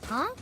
Huh?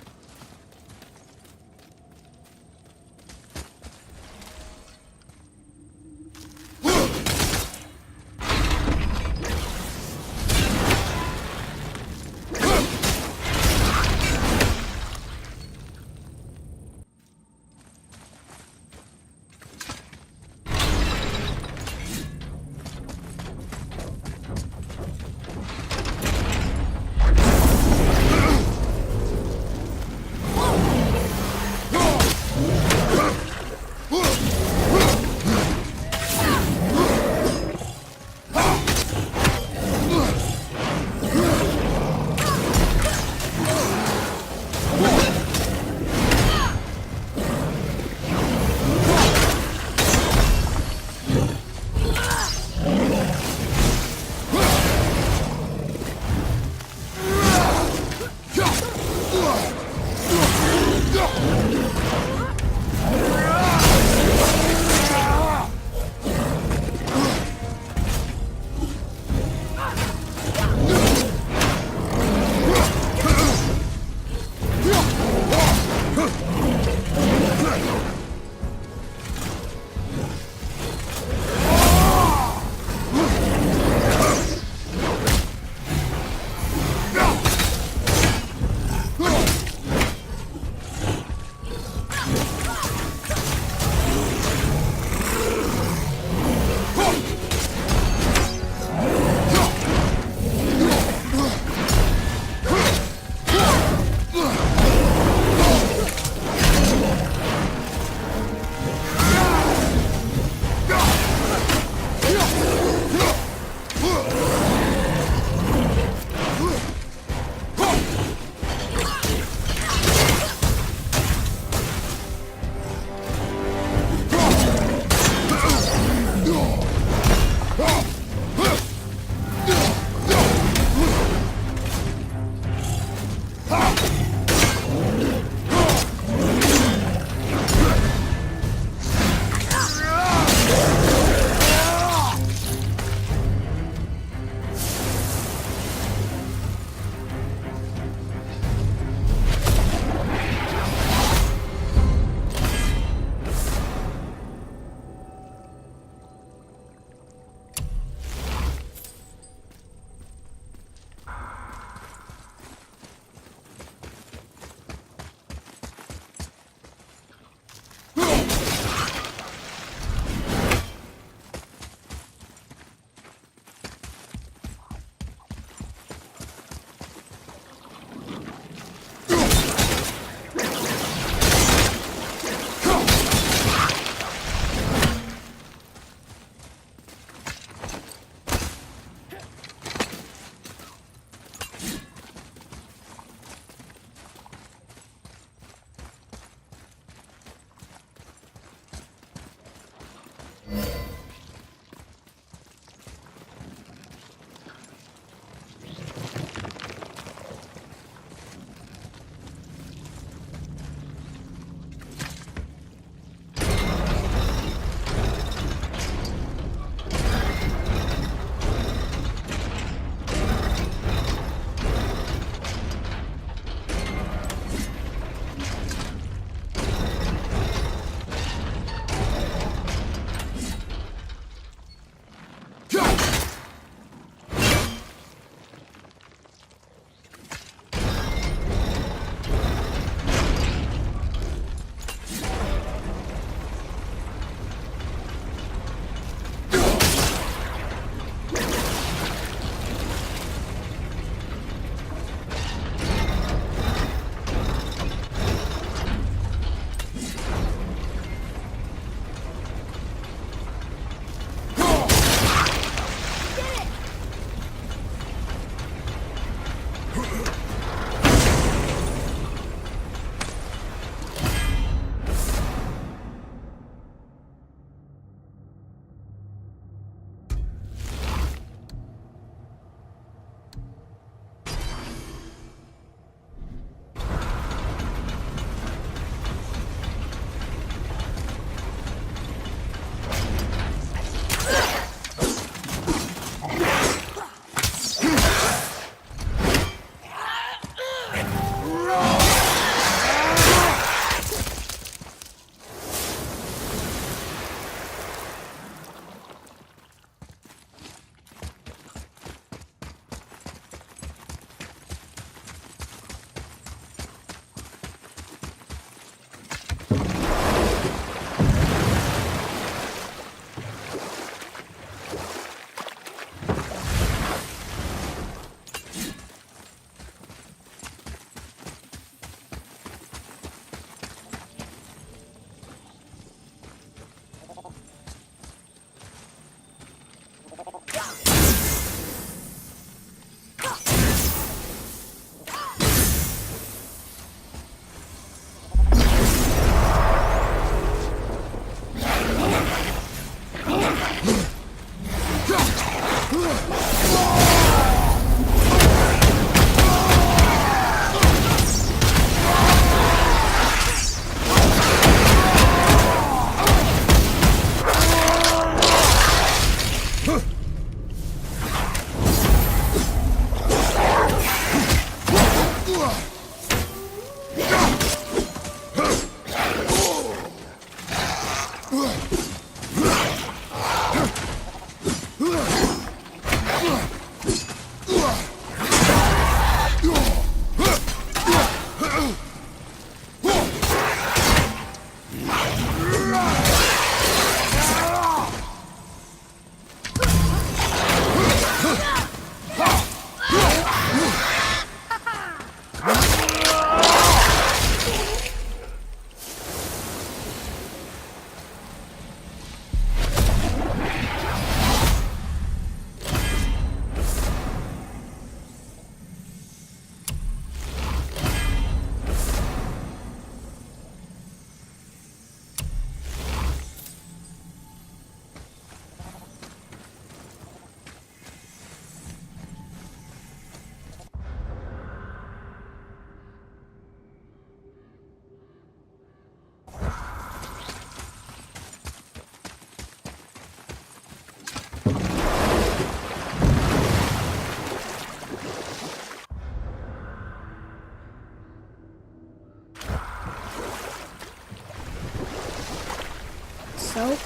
So?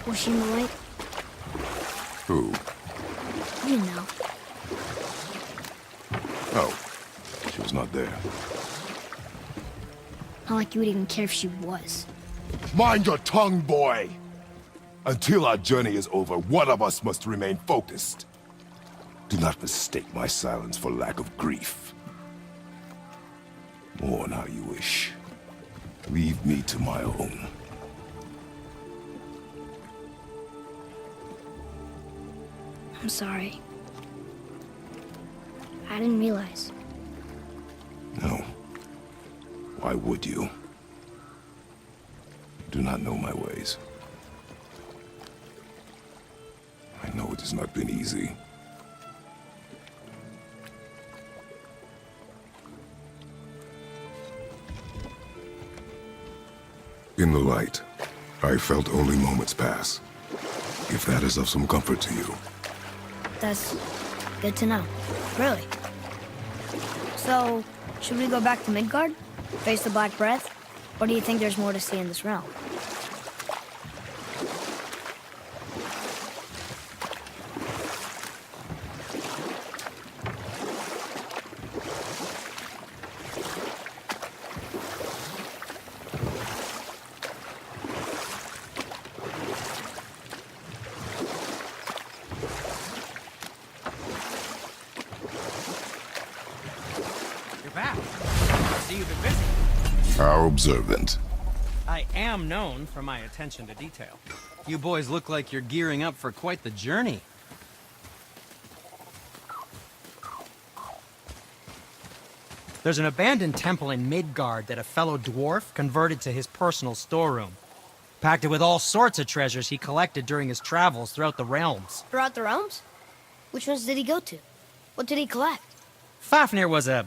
Was she in the light? Who? You know. Oh, she was not there. Not like you would even care if she was. Mind your tongue, boy! Until our journey is over, one of us must remain focused. Do not mistake my silence for lack of grief. Mourn how you wish. Leave me to my own. I'm sorry. I didn't realize. No. Why would you? Do not know my ways. I know it has not been easy. In the light, I felt only moments pass. If that is of some comfort to you. That's good to know. Really. So, should we go back to Midgard? Face the Black Breath? Or do you think there's more to see in this realm? Back. I see you've been busy. How observant. I am known for my attention to detail. You boys look like you're gearing up for quite the journey. There's an abandoned temple in Midgard that a fellow dwarf converted to his personal storeroom. Packed it with all sorts of treasures he collected during his travels throughout the realms. Throughout the realms? Which ones did he go to? What did he collect? Fafnir was a,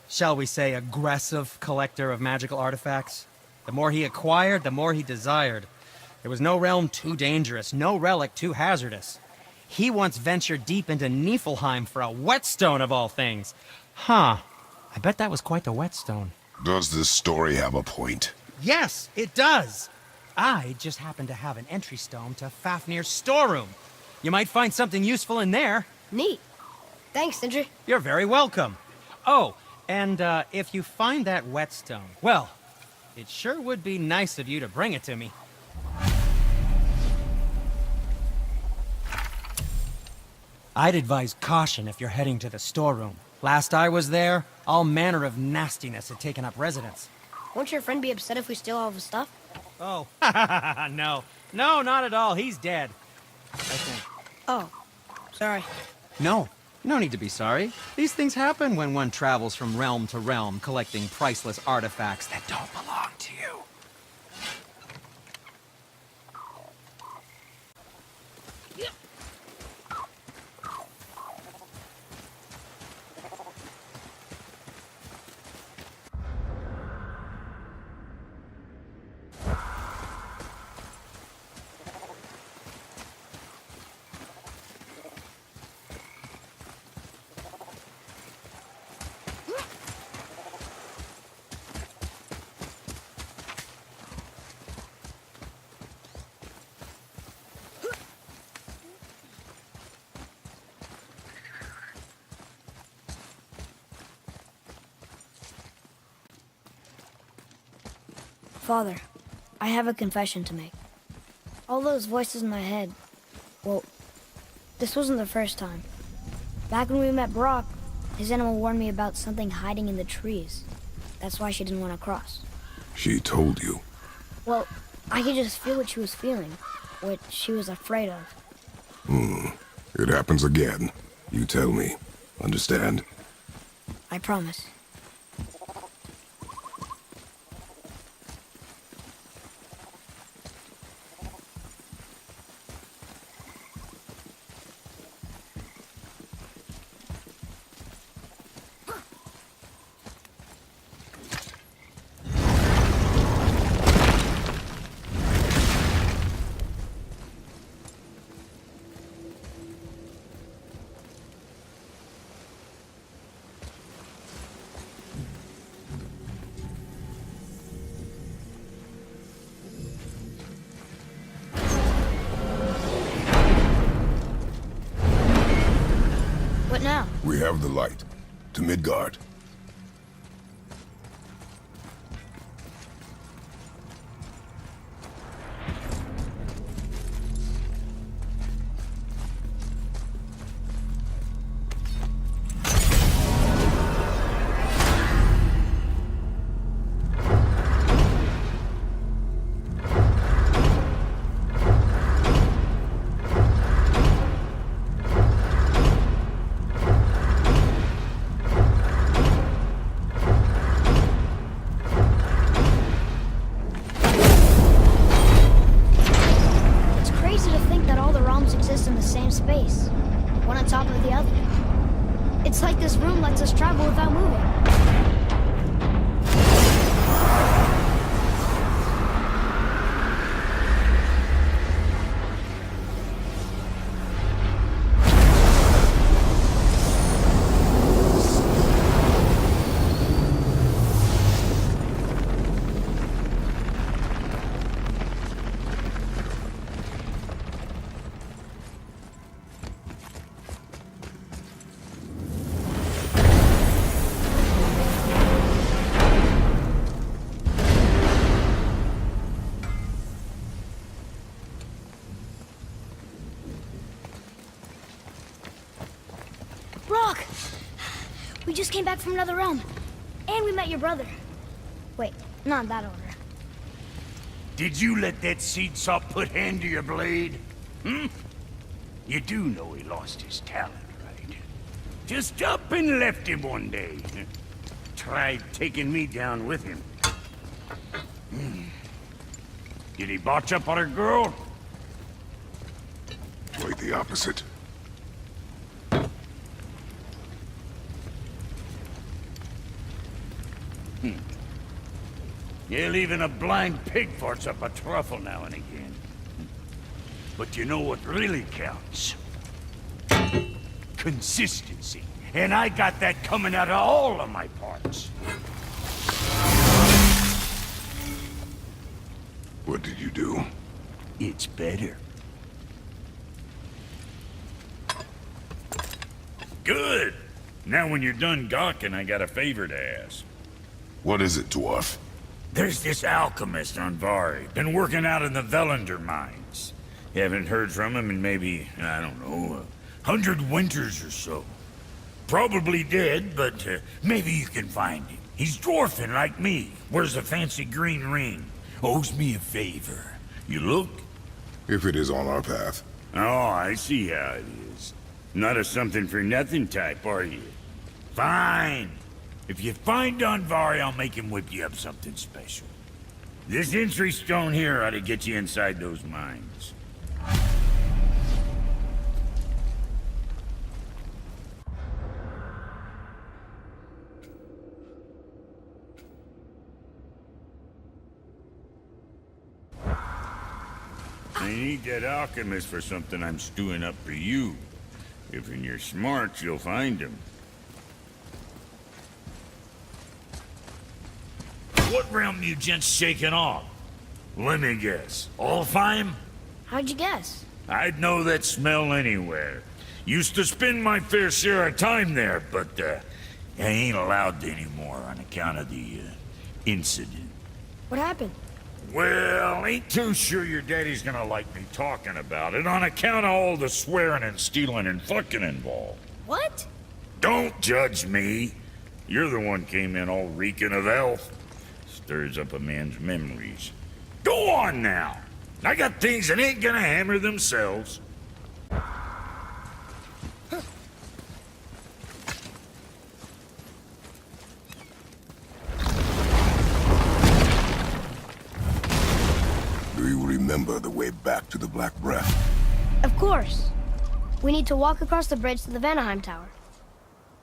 shall we say, aggressive collector of magical artifacts. The more he acquired, the more he desired. There was no realm too dangerous, no relic too hazardous. He once ventured deep into Niflheim for a whetstone of all things. Huh. I bet that was quite the whetstone. Does this story have a point? Yes, it does. I just happen to have an entry stone to Fafnir's storeroom. You might find something useful in there. Neat. Thanks, Sindri. You're very welcome. Oh, and if you find that whetstone, well, it sure would be nice of you to bring it to me. I'd advise caution if you're heading to the storeroom. Last I was there, all manner of nastiness had taken up residence. Won't your friend be upset if we steal all of his stuff? Oh, no. No, not at all. He's dead. I think. Oh, sorry. No need to be sorry. These things happen when one travels from realm to realm, collecting priceless artifacts that don't belong to you. Father, I have a confession to make. All those voices in my head, well, this wasn't the first time. Back when we met Brock, his animal warned me about something hiding in the trees. That's why she didn't want to cross. She told you. Well, I could just feel what she was feeling, what she was afraid of. It happens again. You tell me. Understand? I promise. What now? We have the light. To Midgard. Exist in the same space, one on top of the other. It's like this room lets us travel without moving. Rock! We just came back from another realm. And we met your brother. Wait, not in that order. Did you let that seed sop put hand to your blade? Hmm? You do know he lost his talent, right? Just up and left him one day. Tried taking me down with him. Did he botch up on a girl? Quite the opposite. Yeah, even a blind pig farts up a truffle now and again. But you know what really counts? Consistency. And I got that coming out of all of my parts. What did you do? It's better. Good! Now when you're done gawking, I got a favor to ask. What is it, dwarf? There's this alchemist on Vari, been working out in the Velander mines. You haven't heard from him in maybe, I don't know, 100 winters or so. Probably dead, but maybe you can find him. He's dwarfing like me, wears a fancy green ring, owes me a favor. You look? If it is on our path. Oh, I see how it is. Not a something-for-nothing type, are you? Fine. If you find Donvari, I'll make him whip you up something special. This entry stone here ought to get you inside those mines. I need that alchemist for something I'm stewing up for you. If you're smart, you'll find him. What realm you gents shaking off? Let me guess. Alfheim? How'd you guess? I'd know that smell anywhere. Used to spend my fair share of time there, but I ain't allowed to anymore on account of the incident. What happened? Well, ain't too sure your daddy's gonna like me talking about it on account of all the swearing and stealing and fucking involved. What? Don't judge me. You're the one came in all reeking of elf. Stirs up a man's memories. Go on now. I got things that ain't gonna hammer themselves. Do you remember the way back to the Black Breath? Of course. We need to walk across the bridge to the Vanaheim Tower.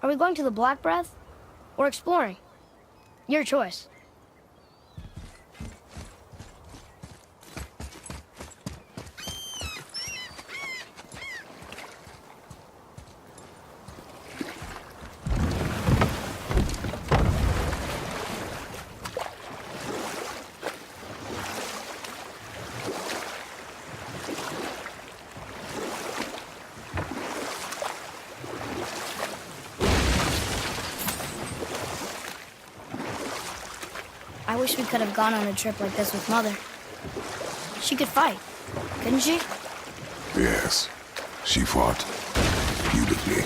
Are we going to the Black Breath? Or exploring? Your choice. wish we could have gone on a trip like this with Mother. She could fight, couldn't she? Yes, she fought beautifully.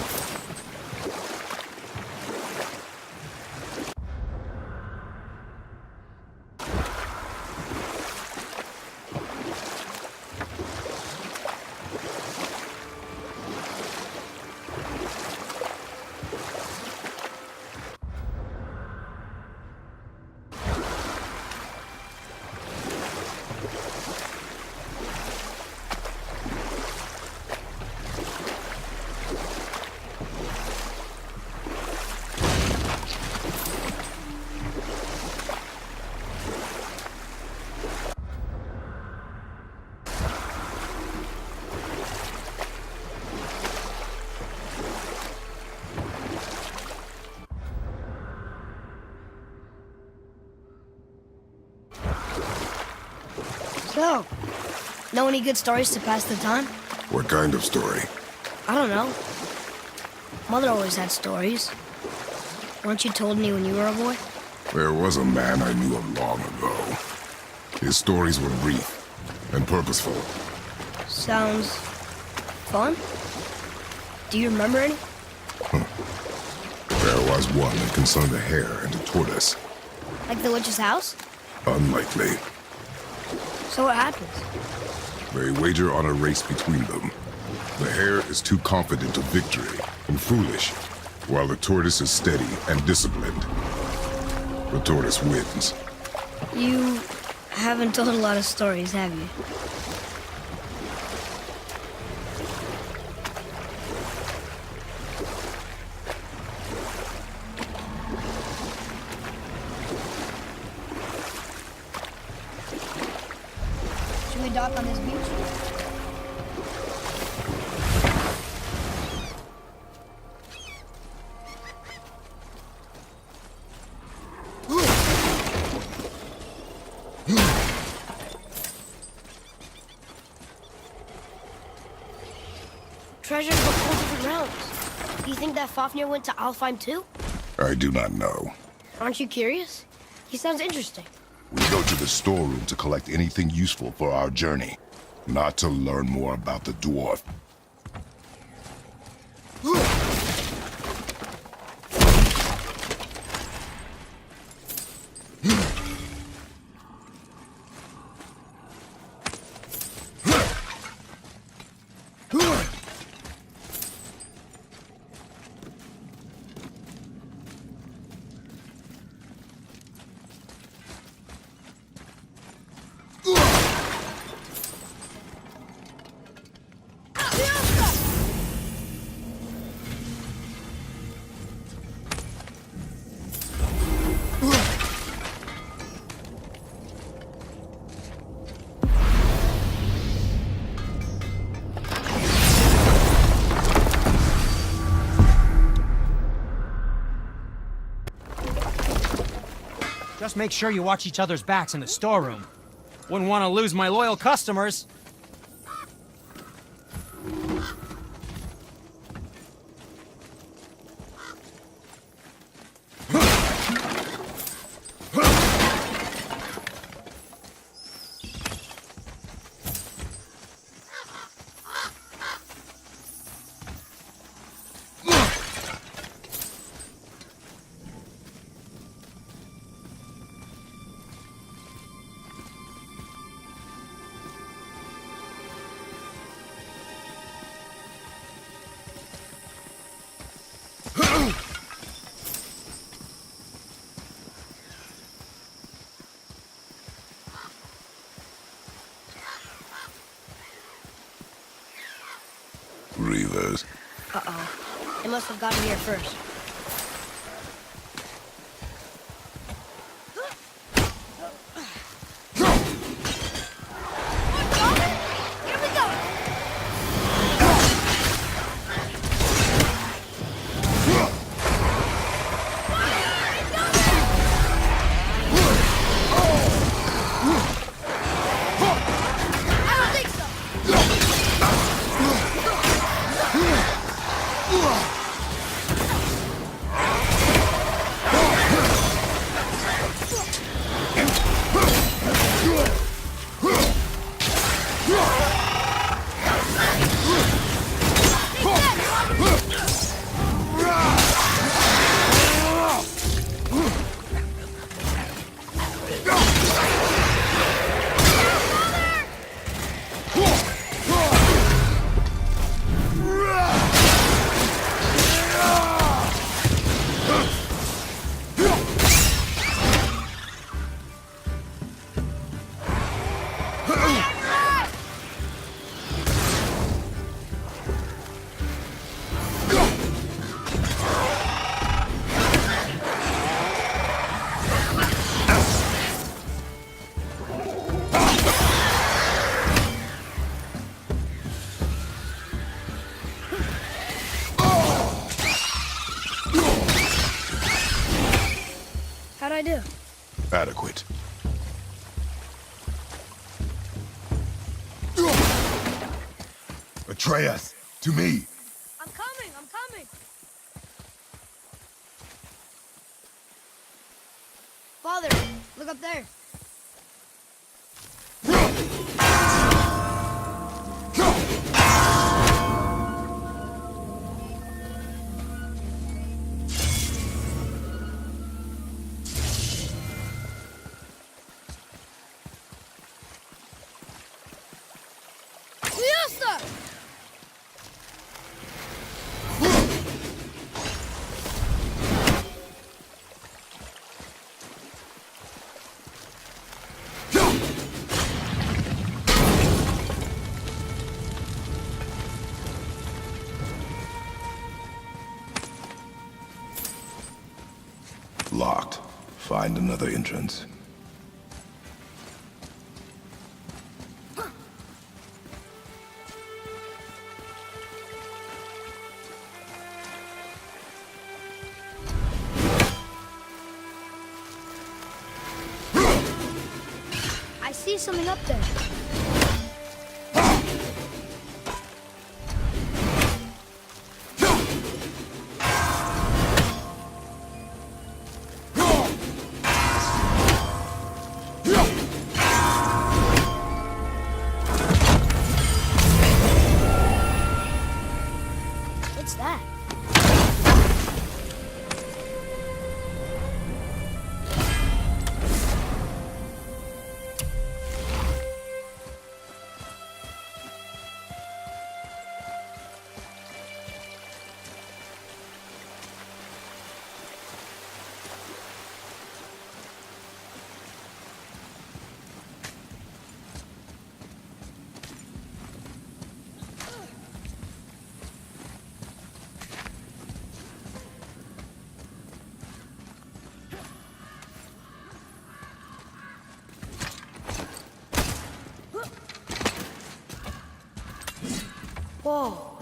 So, know any good stories to pass the time? What kind of story? I don't know. Mother always had stories. Weren't you told me when you were a boy? There was a man I knew of long ago. His stories were brief and purposeful. Sounds fun. Do you remember any? There was one that concerned a hare and a tortoise. Like the witch's house? Unlikely. So what happens? They wager on a race between them. The hare is too confident of victory and foolish, while the tortoise is steady and disciplined. The tortoise wins. You haven't told a lot of stories, have you? Should we dock on this beach? Treasures from all different realms. Do you think that Fafnir went to Alfheim too? I do not know. Aren't you curious? He sounds interesting. We go to the storeroom to collect anything useful for our journey, not to learn more about the dwarf. Just make sure you watch each other's backs in the storeroom. Wouldn't want to lose my loyal customers. Reavers. Uh-oh. They must have gotten here first. Here we go! I don't think so! do? Adequate. Atreus, to me. I'm coming! Father, look up there. Fiesta! Locked. Find another entrance. I see something up there. What's that? Whoa.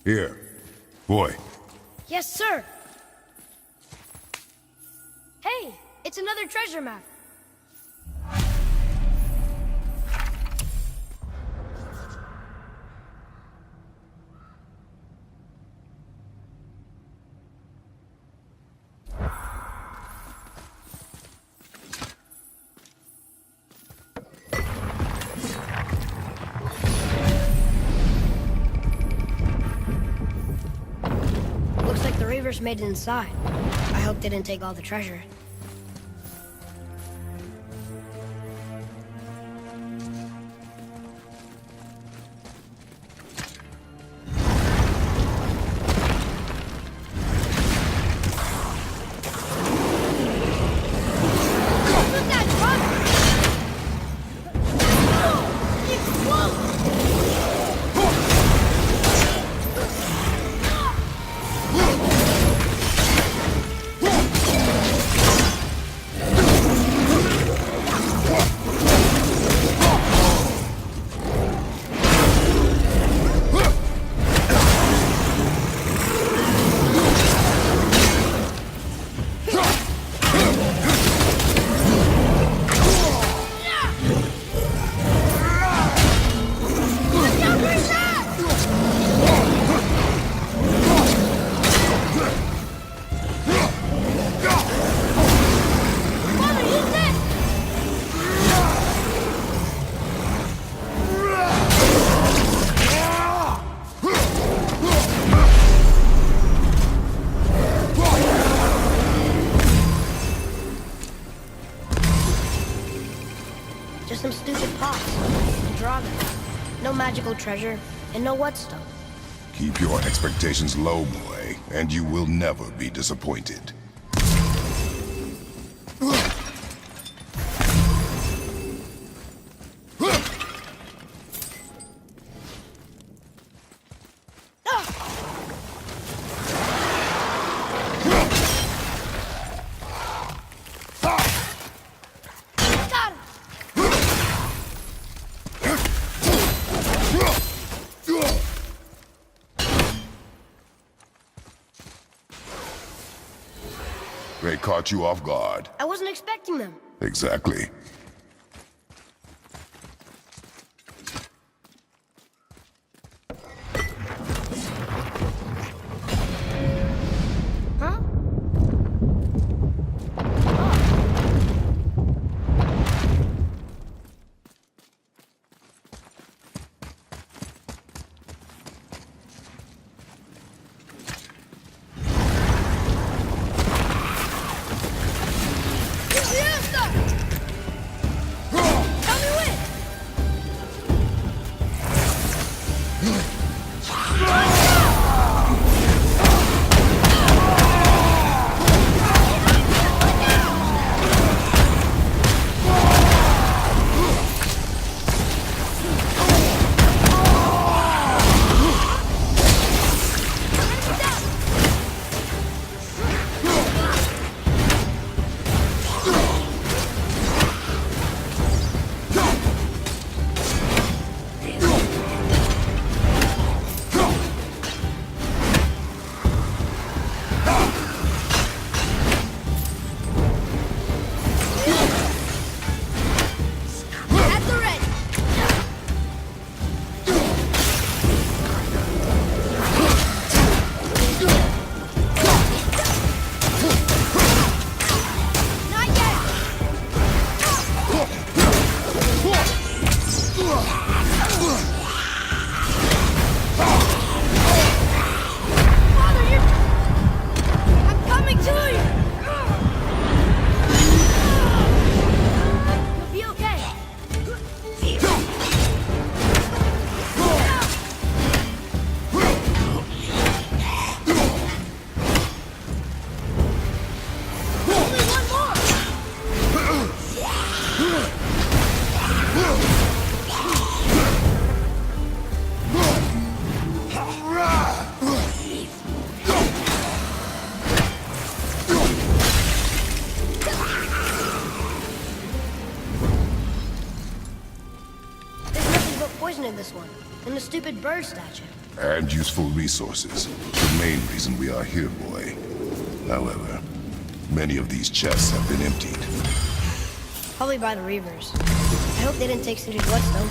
Here. Boy. Yes, sir. Hey, it's another treasure map. Looks like the Reavers made it inside. I hope they didn't take all the treasure. Look at that, Just some stupid pots and Dragon. No magical treasure, and no whetstone. Keep your expectations low, boy, and you will never be disappointed. Got him! They caught you off guard. I wasn't expecting them. Exactly. Huh? In this one, and the stupid bird statue. And useful resources. The main reason we are here, boy. However, many of these chests have been emptied. Probably by the Reavers. I hope they didn't take Cindy's whetstone.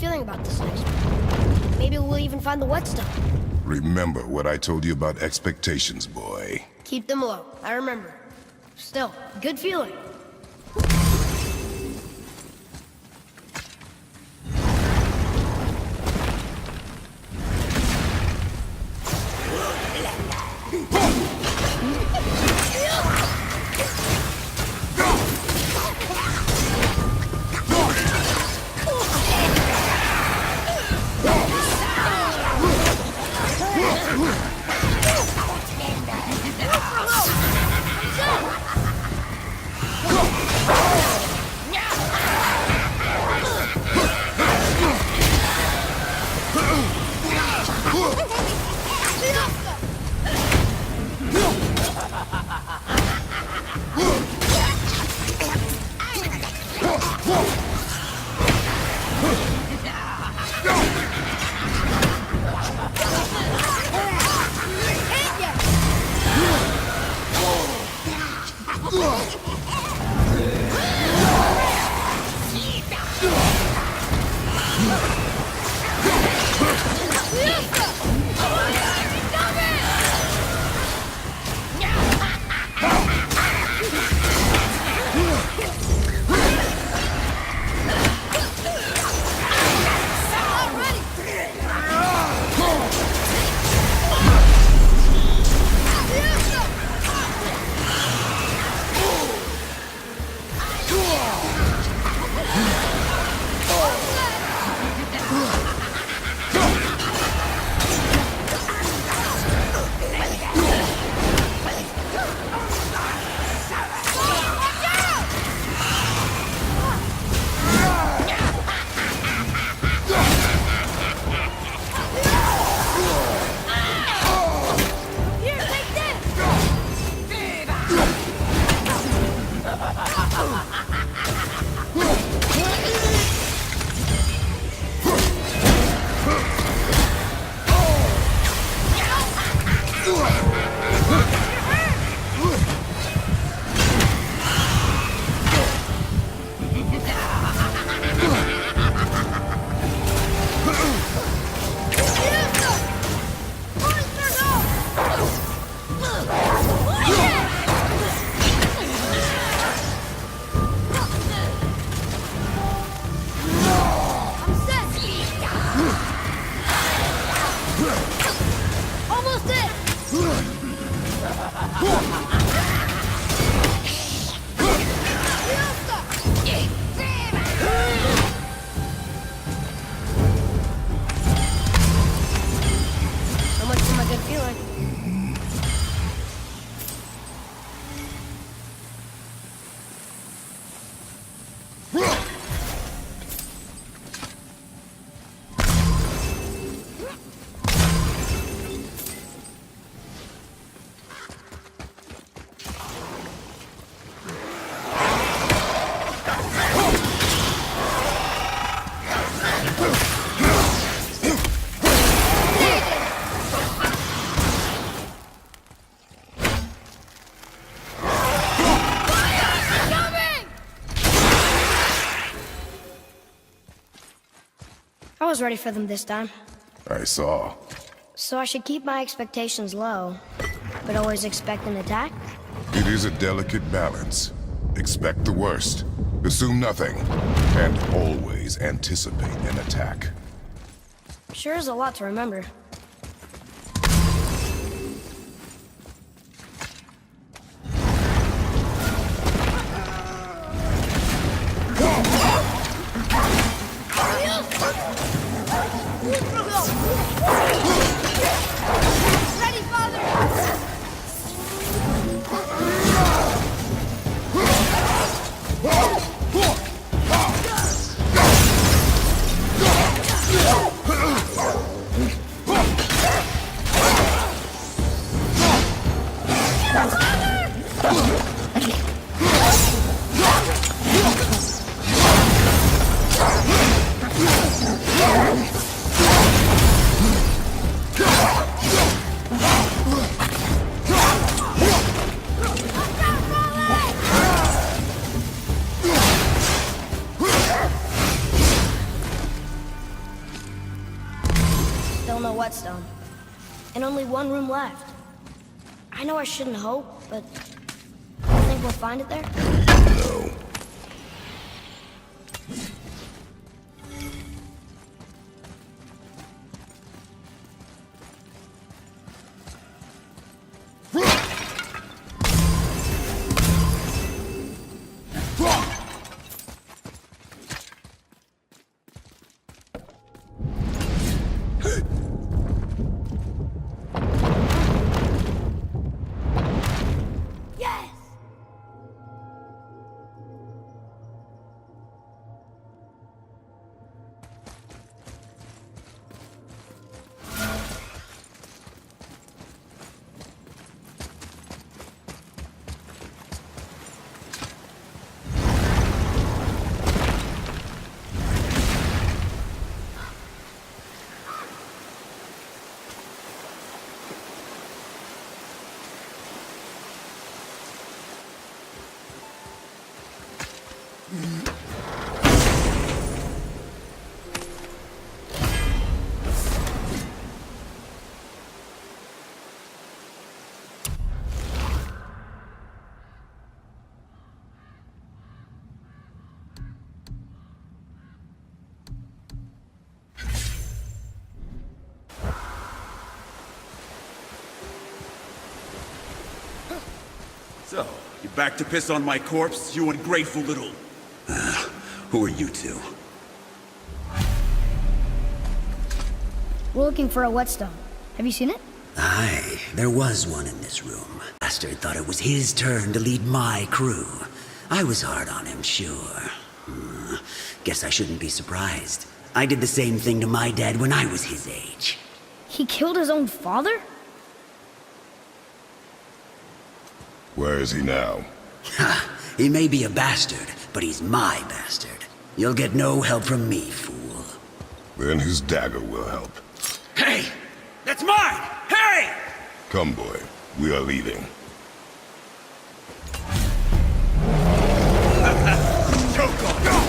Feeling about this next one. Maybe we'll even find the whetstone. Remember what I told you about expectations, boy. Keep them low. I remember. Still, good feeling. I was ready for them this time. I saw. So I should keep my expectations low, but always expect an attack? It is a delicate balance. Expect the worst, assume nothing, and always anticipate an attack. Sure is a lot to remember. Ready, Father! Still no whetstone. And only one room left. I know I shouldn't hope, but I think we'll find it there? No. Yes! So, you back to piss on my corpse, you ungrateful little... who are you two? We're looking for a whetstone. Have you seen it? Aye, there was one in this room. Bastard thought it was his turn to lead my crew. I was hard on him, sure. Guess I shouldn't be surprised. I did the same thing to my dad when I was his age. He killed his own father? Where is he now? Ha! He may be a bastard, but he's my bastard. You'll get no help from me, fool. Then his dagger will help. Hey! That's mine! Hey! Come, boy. We are leaving. Choke on! Go!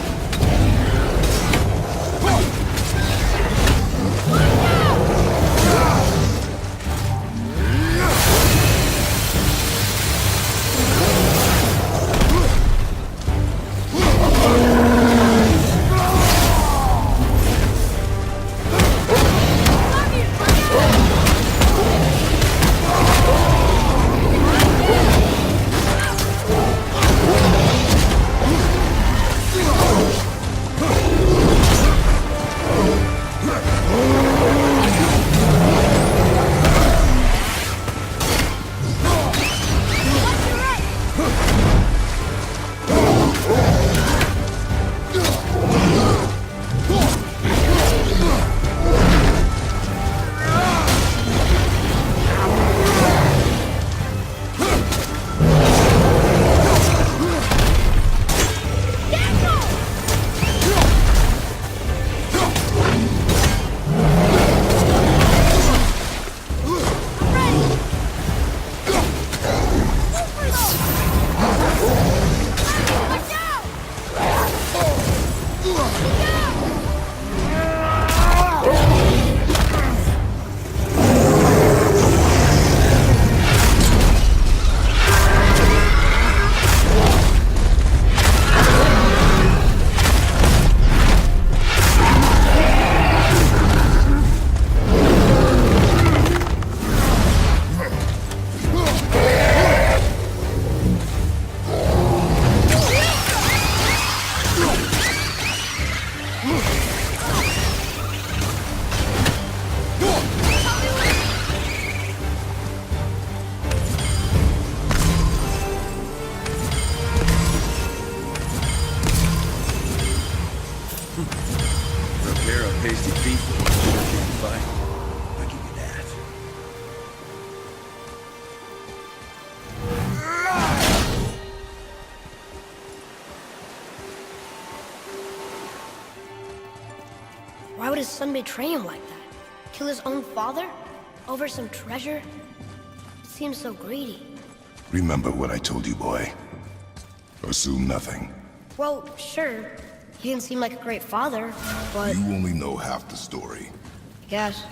tasty feast that was can't fight. I'll give you that. Why would his son betray him like that? Kill his own father? Over some treasure? It seems so greedy. Remember what I told you, boy. Assume nothing. Well, sure. He didn't seem like a great father, but... You only know half the story. I guess.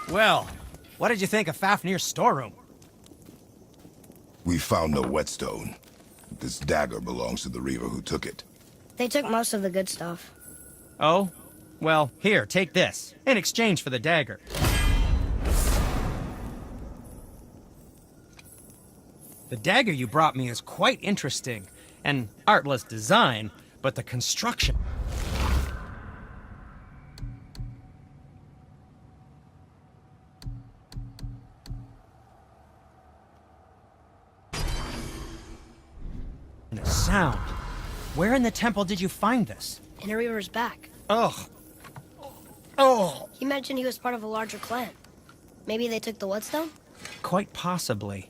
Well, what did you think of Fafnir's storeroom? We found no whetstone. This dagger belongs to the Reaver who took it. They took most of the good stuff. Oh? Well, here, take this, in exchange for the dagger. The dagger you brought me is quite interesting. An artless design, but the construction... and the sound. Where in the temple did you find this? In a Reaver's back. Ugh. Oh! He mentioned he was part of a larger clan. Maybe they took the whetstone? Quite possibly.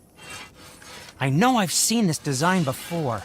I know I've seen this design before.